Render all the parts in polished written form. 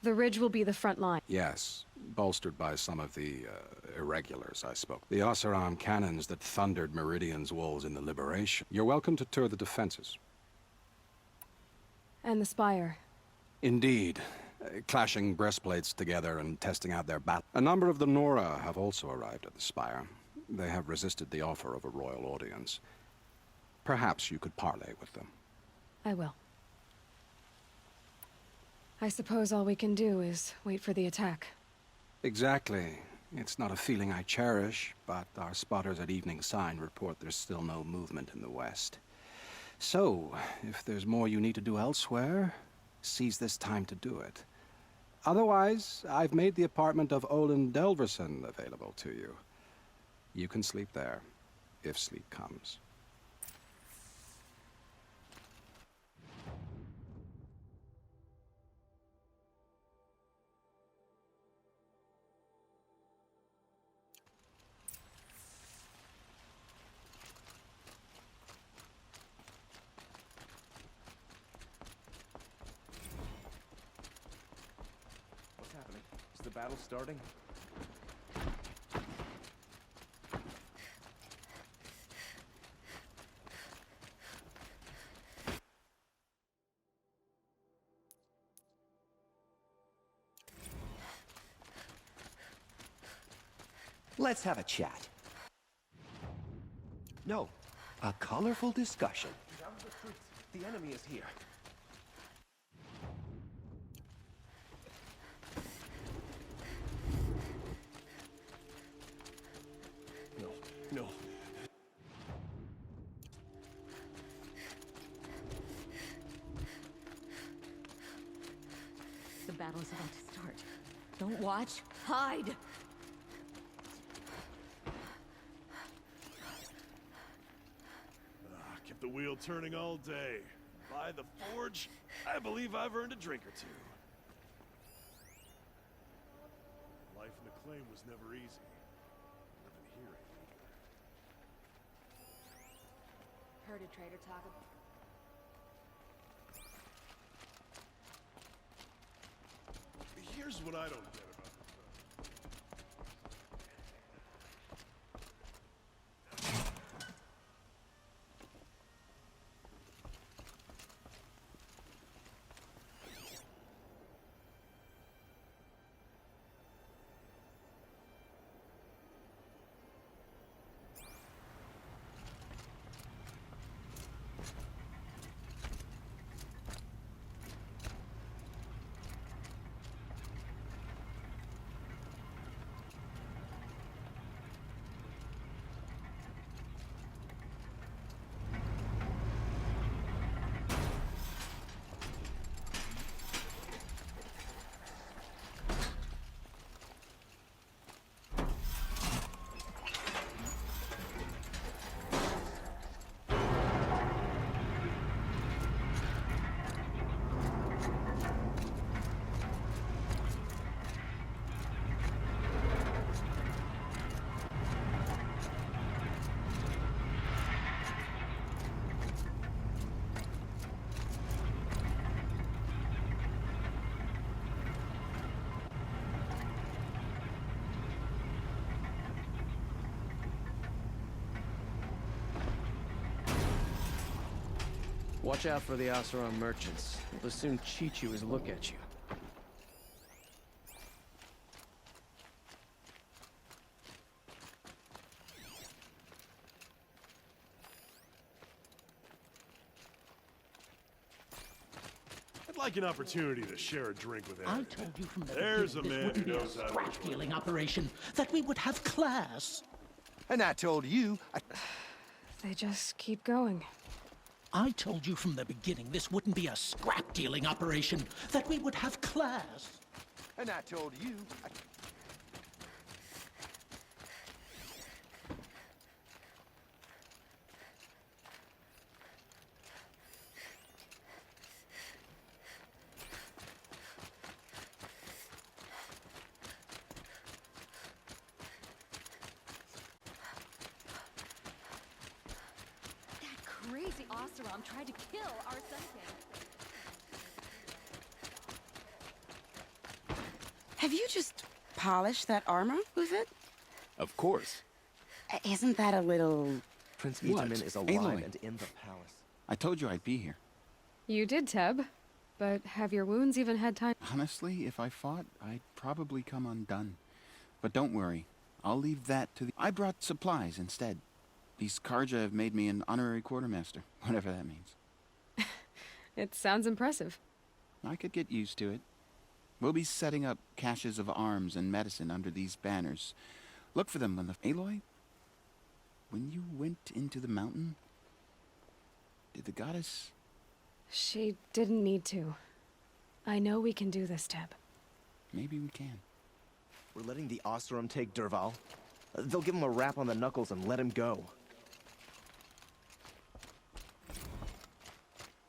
The ridge will be the front line. Yes, bolstered by some of the, irregulars I spoke. The Oseram cannons that thundered Meridian's walls in the Liberation. You're welcome to tour the defenses. And the spire. Indeed. Clashing breastplates together and testing out their battle. A number of the Nora have also arrived at the spire. They have resisted the offer of a royal audience. Perhaps you could parley with them. I will. I suppose all we can do is wait for the attack. Exactly. It's not a feeling I cherish, but our spotters at Evening Sign report there's still no movement in the west. So, if there's more you need to do elsewhere, seize this time to do it. Otherwise, I've made the apartment of Olin Delverson available to you. You can sleep there, if sleep comes. What's happening? Is the battle starting? Let's have a chat. No, a colorful discussion. Down to the streets. The enemy is here. No, no. The battle's about to start. Don't watch. Hide! Kept the wheel turning all day. By the forge, I believe I've earned a drink or two. Life in the claim was never easy. Living here ain't either. Heard a trader talk about... Here's what I don't get about Watch out for the Oseram merchants. They'll soon cheat you as look at you. I'd like an opportunity to share a drink with I Aaron. told you from the There's a beginning man this who wouldn't be a knows how to scrap-dealing operation, that we would have class. And I told you, They just keep going. I told you from the beginning this wouldn't be a scrap-dealing operation, that we would have class. and I told you, That crazy Oseram tried to kill our Sun King. Have you just polished that armor with it? Of course. Isn't that a little... Prince What? Itamen is alive Aloy. and in the palace. I told you I'd be here. You did, Teb. But have your wounds even had time? Honestly, if I fought, I'd probably come undone. But don't worry. I'll leave that to the... I brought supplies instead. These Karja have made me an honorary quartermaster, whatever that means. It sounds impressive. I could get used to it. We'll be setting up caches of arms and medicine under these banners. Look for them when the... Aloy? When you went into the mountain, did the goddess... She didn't need to. I know we can do this, Teb. Maybe we can. We're letting the Oseram take Derval. They'll give him a rap on the knuckles and let him go.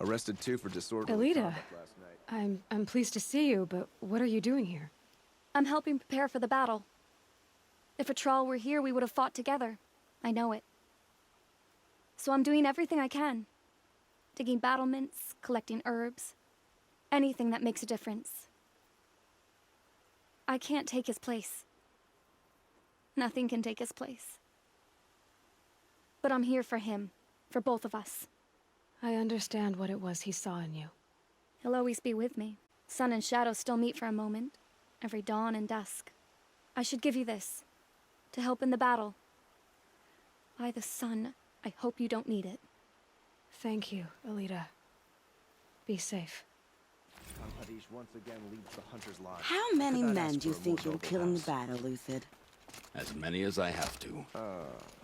Arrested too for disorderly Alita, conduct last night. I'm pleased to see you, but what are you doing here? I'm helping prepare for the battle. If Atral were here, we would have fought together. I know it. So I'm doing everything I can. Digging battlements, collecting herbs. Anything that makes a difference. I can't take his place. Nothing can take his place. But I'm here for him. For both of us. I understand what it was he saw in you. He'll always be with me. Sun and shadow still meet for a moment. Every dawn and dusk. I should give you this. To help in the battle. By the sun, I hope you don't need it. Thank you, Alita. Be safe. Hadish once again leads the Hunter's Lodge. How many Could not men ask do you for a think more you'll noble kill in the house. battle, Luthid? As many as I have to.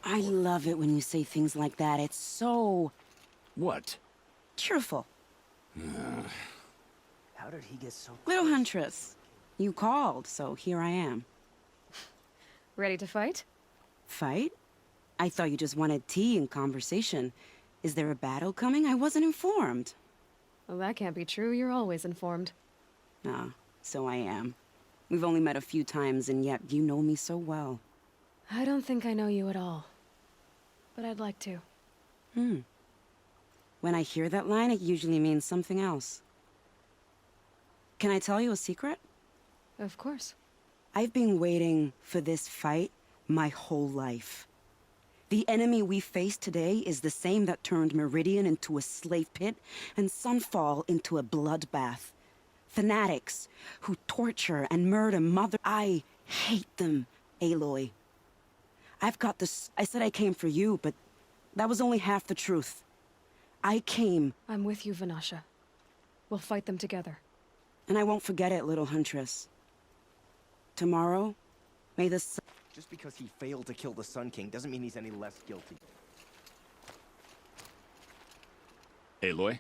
I love it when you say things like that. It's so What? cheerful. How did he get so Little Huntress, you called, so here I am. Ready to fight? Fight? I thought you just wanted tea and conversation. Is there a battle coming? I wasn't informed. Well, that can't be true. You're always informed. Ah, so I am. We've only met a few times, and yet you know me so well. I don't think I know you at all. But I'd like to. When I hear that line, it usually means something else. Can I tell you a secret? Of course. I've been waiting for this fight my whole life. The enemy we face today is the same that turned Meridian into a slave pit and Sunfall into a bloodbath. Fanatics who torture and murder mother. I hate them, Aloy. I've got this. I said I came for you, but that was only half the truth. I came, I'm with you, Vanasha. We'll fight them together. and I won't forget it, little Huntress. Tomorrow, may the sun... Just because he failed to kill the Sun King doesn't mean he's any less guilty. Aloy,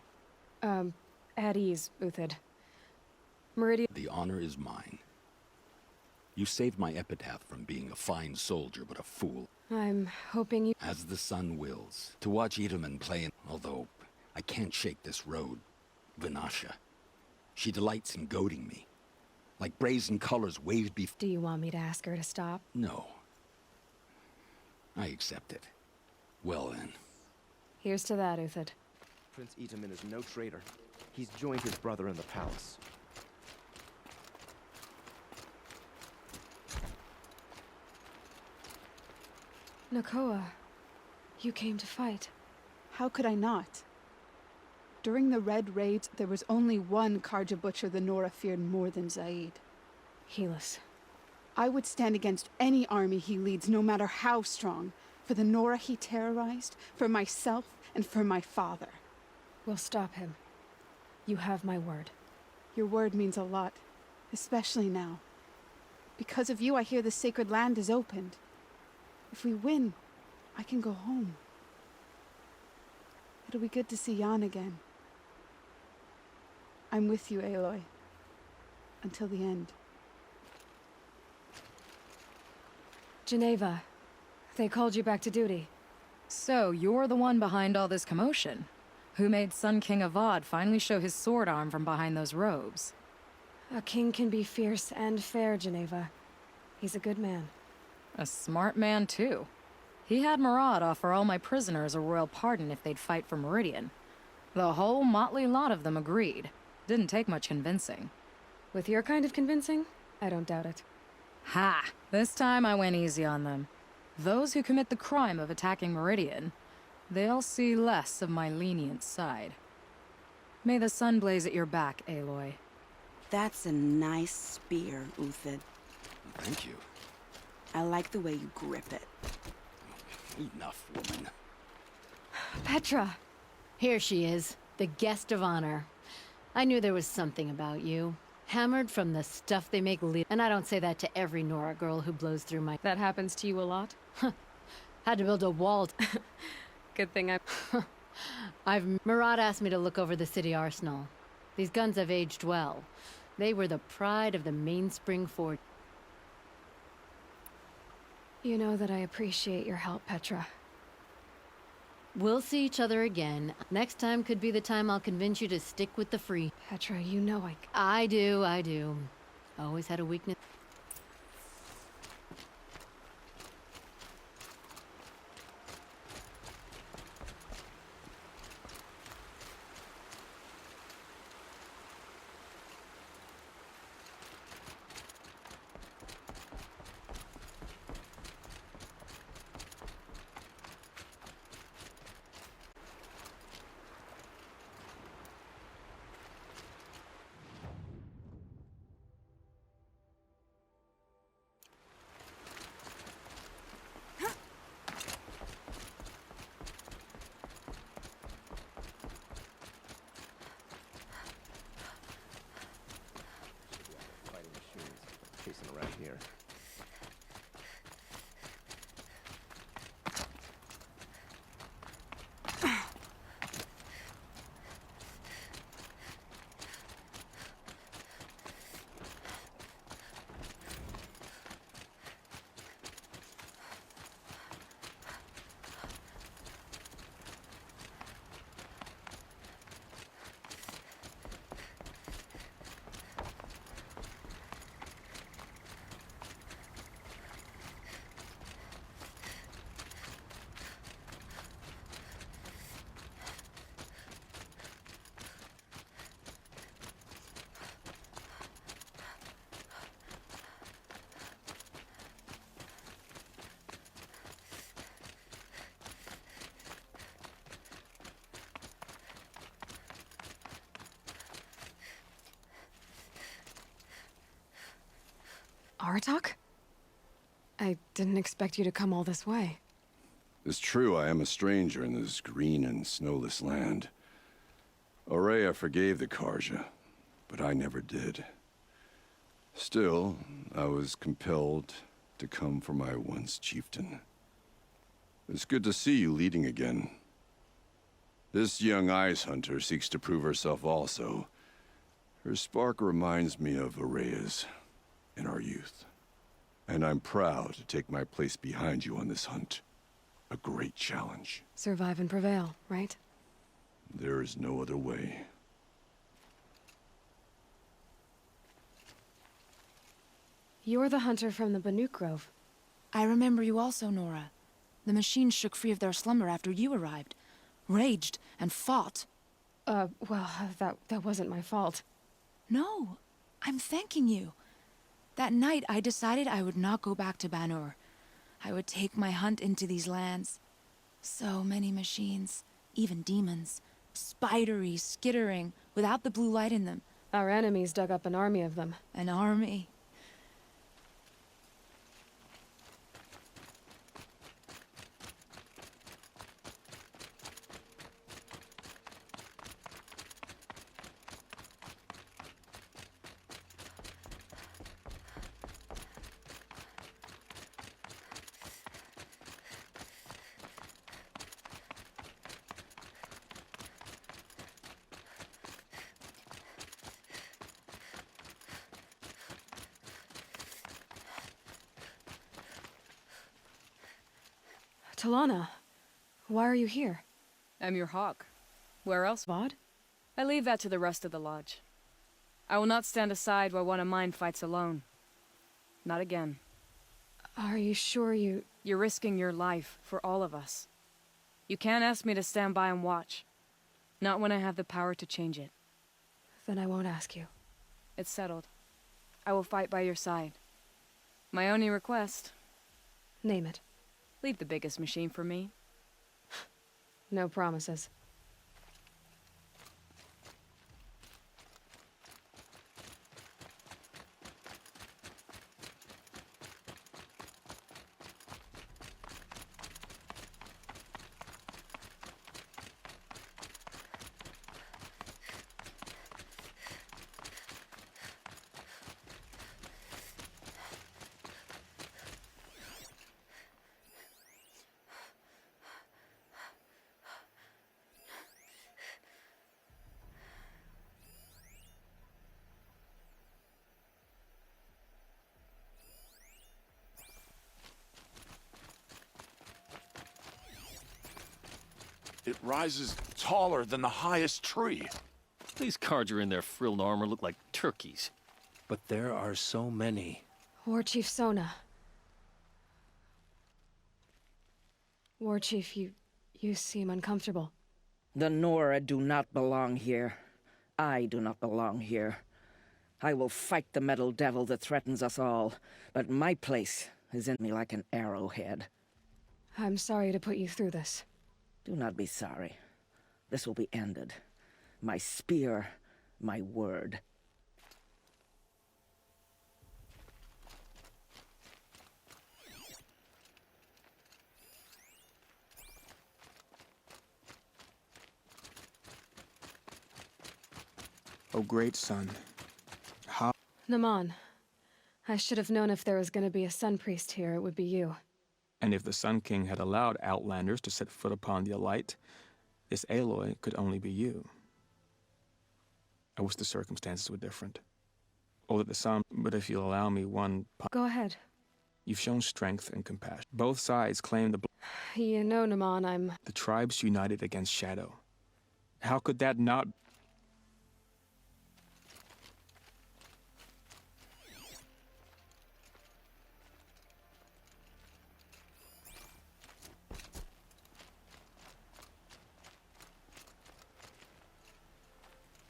At ease, Uthid. Meridian... the honor is mine. You saved my epitaph from being a fine soldier, but a fool. I'm hoping you... As the sun wills, to watch Itamen play in... Although, I can't shake this road. Vanasha. She delights in goading me. Like brazen colors waved before... Do you want me to ask her to stop? No. I accept it. Well then. Here's to that, Uthid. Prince Itamen is no traitor. He's joined his brother in the palace. Nakoa, you came to fight. How could I not? During the Red Raids, there was only one Karja butcher the Nora feared more than Zaid. Helis. I would stand against any army he leads, no matter how strong, for the Nora he terrorized, for myself, and for my father. We'll stop him. You have my word. Your word means a lot, especially now. Because of you, I hear the sacred land is opened. If we win, I can go home. It'll be good to see Jan again. I'm with you, Aloy. Until the end. Geneva, they called you back to duty. So, you're the one behind all this commotion? Who made Sun King Avad finally show his sword arm from behind those robes? A king can be fierce and fair, Geneva. He's a good man. A smart man, too. He had Murad offer all my prisoners a royal pardon if they'd fight for Meridian. The whole motley lot of them agreed. Didn't take much convincing. With your kind of convincing, I don't doubt it. Ha! This time I went easy on them. Those who commit the crime of attacking Meridian, they'll see less of my lenient side. May the sun blaze at your back, Aloy. That's a nice spear, Uthid. Thank you. I like the way you grip it. Enough, woman. Petra! Here she is, the guest of honor. I knew there was something about you. Hammered from the stuff they make and I don't say that to every Nora girl who blows through my... That happens to you a lot? Had to build a wall. Good thing Murad asked me to look over the city arsenal. These guns have aged well. They were the pride of the mainspring fort. You know that I appreciate your help, Petra. We'll see each other again. Next time could be the time I'll convince you to stick with the free. Petra, you know I do. Always had a weakness. Chasing around here. Aratak? I didn't expect you to come all this way. It's true I am a stranger in this green and snowless land. Aurea forgave the Karja, but I never did. Still, I was compelled to come for my once chieftain. It's good to see you leading again. This young ice hunter seeks to prove herself also. Her spark reminds me of Aurea's in our youth. And I'm proud to take my place behind you on this hunt. A great challenge. Survive and prevail, right? There is no other way. You're the hunter from the Banuk Grove. I remember you also, Nora. The machines shook free of their slumber after you arrived. Raged and fought. Well, that wasn't my fault. No, I'm thanking you. That night, I decided I would not go back to Banur. I would take my hunt into these lands. So many machines, even demons. Spidery, skittering, without the blue light in them. Our enemies dug up an army of them. An army. Talana, why are you here? I'm your hawk. Where else? Vaude? I leave that to the rest of the lodge. I will not stand aside while one of mine fights alone. Not again. Are you sure you... You're risking your life for all of us. You can't ask me to stand by and watch. Not when I have the power to change it. Then I won't ask you. It's settled. I will fight by your side. My only request, Name it. leave the biggest machine for me. No promises. It rises taller than the highest tree. These Carja in their frilled armor look like turkeys. But there are so many. War Chief Sona. War Chief, you seem uncomfortable. The Nora do not belong here. I do not belong here. I will fight the metal devil that threatens us all, but my place is in me like an arrowhead. I'm sorry to put you through this. Do not be sorry. This will be ended. My spear, my word. Oh, great sun. How? Naman, I should have known if there was going to be a Sun Priest here, it would be you. And if the Sun King had allowed Outlanders to set foot upon the Alight, this Aloy could only be you. I wish the circumstances were different. Or that the sun, but if you'll allow me one... Go ahead. You've shown strength and compassion. Both sides claim the... You know, Naman, I'm... The tribes united against Shadow. How could that not...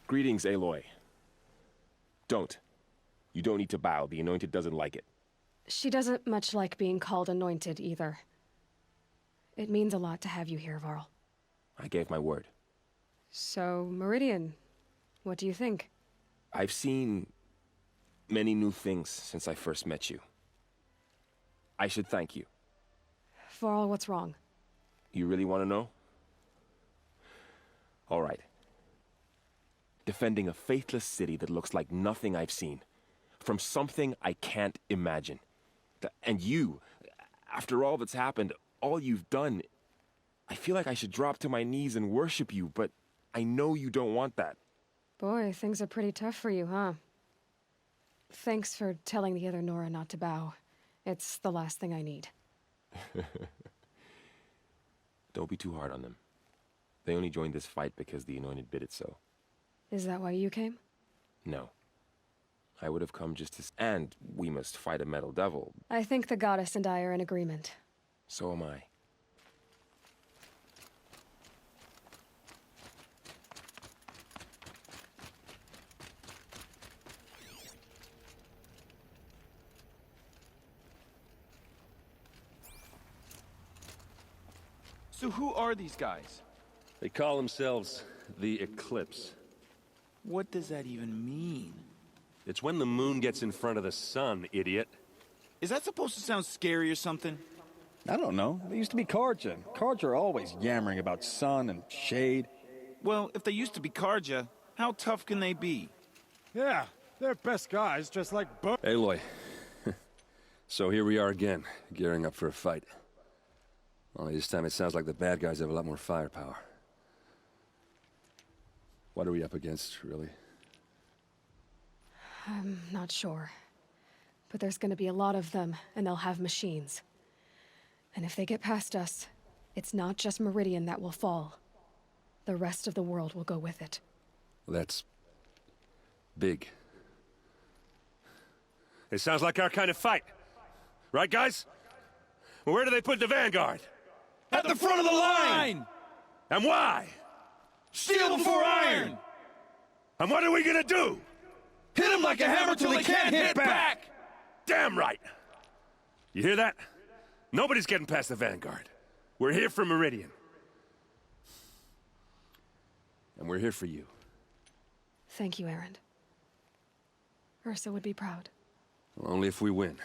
Greetings, Aloy. Don't. You don't need to bow. The Anointed doesn't like it. She doesn't much like being called anointed, either. It means a lot to have you here, Varl. I gave my word. So, Meridian, what do you think? I've seen many new things since I first met you. I should thank you. Varl, what's wrong? You really want to know? All right. Defending a faithless city that looks like nothing I've seen. From something I can't imagine. And you, after all that's happened, all you've done, I feel like I should drop to my knees and worship you, but I know you don't want that. Boy, things are pretty tough for you, huh? Thanks for telling the other Nora not to bow. It's the last thing I need. Don't be too hard on them. They only joined this fight because the Anointed bid it so. Is that why you came? No. I would have come just to... And we must fight a metal devil. I think the goddess and I are in agreement. So am I. So who are these guys? They call themselves the Eclipse. What does that even mean? It's when the moon gets in front of the sun, idiot. Is that supposed to sound scary or something? I don't know. They used to be Carja. Carja are always yammering about sun and shade. Well, if they used to be Carja, how tough can they be? Yeah, they're best guys, just like Aloy. So here we are again, gearing up for a fight. Only this time it sounds like the bad guys have a lot more firepower. What are we up against, really? I'm not sure. But there's gonna be a lot of them, and they'll have machines. And if they get past us, it's not just Meridian that will fall. The rest of the world will go with it. That's... big. It sounds like our kind of fight. Right, guys? Well, where do they put the vanguard? At the front of the line! And why? Steel before iron! And what are we gonna do? Hit him like a hammer till he can't hit back! Damn right! You hear that? Nobody's getting past the Vanguard. We're here for Meridian. And we're here for you. Thank you, Erend. Ursa would be proud. Well, only if we win.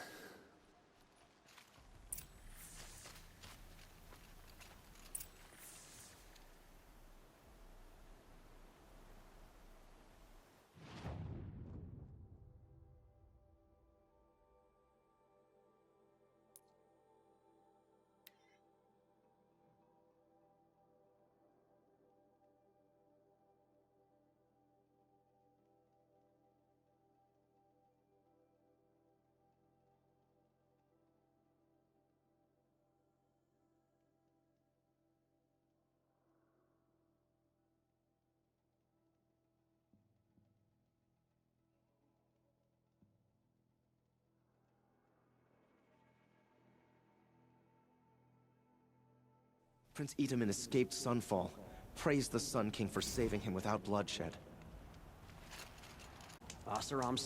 Prince Itamen escaped Sunfall. Praise the Sun King for saving him without bloodshed. Oseram